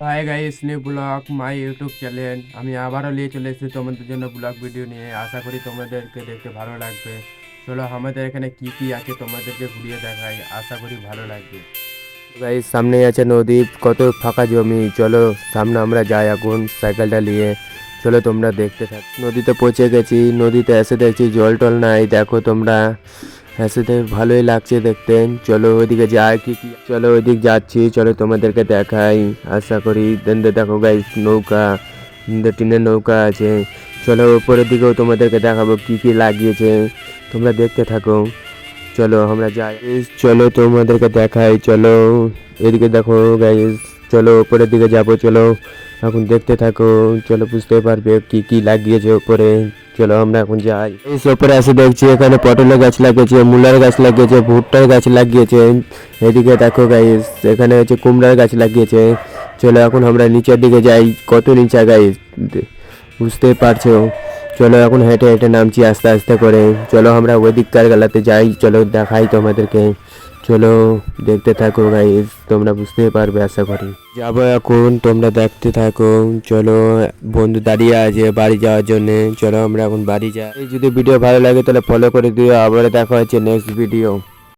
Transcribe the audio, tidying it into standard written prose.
Hi guys, new blog my YouTube channel. আমি আবারও নিয়ে চলে এসেছি তোমাদের জন্য ব্লগ ভিডিও নিয়ে। আশা করি তোমাদেরকে দেখতে ভালো লাগবে। চলো আমাদের এখানে কি কি আছে তোমাদেরকে ঘুরিয়ে দেখাই, আশা করি ভালো লাগবে। গাইস, সামনে আছে নদী, কত ফাঁকা জমি। চলো সামনে আমরা যাই এখন সাইকেলটা নিয়ে। চলো তোমরা দেখতে থাক। নদীতে পৌঁছে গেছি, নদীতে এসে দেখছি জল টল নাই। দেখো তোমরা, এসে ভালোই লাগছে দেখতে। চলো ওইদিকে যাই, কি কি চলো ওইদিক যাচ্ছি, চলো তোমাদেরকে দেখাই। আশা করি দেখো গাইস, নৌকা, টিনের নৌকা আছে। চলো উপরের দিকেও তোমাদেরকে দেখাবো কি কি লাগিয়েছে, তোমরা দেখতে থাকো। চলো আমরা যাই, চলো তোমাদেরকে দেখাই। চলো এদিকে দেখো গাইস, চলো উপরের দিকে যাবো। চলো এখন দেখতে থাকো, চলো বুঝতে পারবে কি কি লাগিয়েছে উপরে। চলো আমরা এখন যাই। এই উপরে এসে দেখছি এখানে পটলের গাছ লাগিয়েছে, মূলার গাছ লাগিয়েছে, ভুট্টার গাছ লাগিয়েছে। এদিকে দেখো গাইস, এখানে হচ্ছে কুমড়ার গাছ লাগিয়েছে। চলো এখন আমরা নিচের দিকে যাই, কত নিচে গাইস বুঝতে পারছো। চলো এখন হেঁটে হেঁটে নামছি আস্তে আস্তে করে। চলো আমরা ওই দিককার গেলাতে যাই, চলো দেখাই তোমাদেরকে। চলো দেখতে থাকো গাইস, তোমরা বুঝতে পারবে আশা করি। যাবো এখন, তোমরা দেখতে থাকো। চলো বন্ধু দাঁড়িয়ে আছে বাড়ি যাওয়ার জন্য। চলো আমরা এখন বাড়ি যাই। যদি ভিডিও ভালো লাগে তাহলে ফলো করে দিও। আবার দেখা হচ্ছে নেক্সট ভিডিও।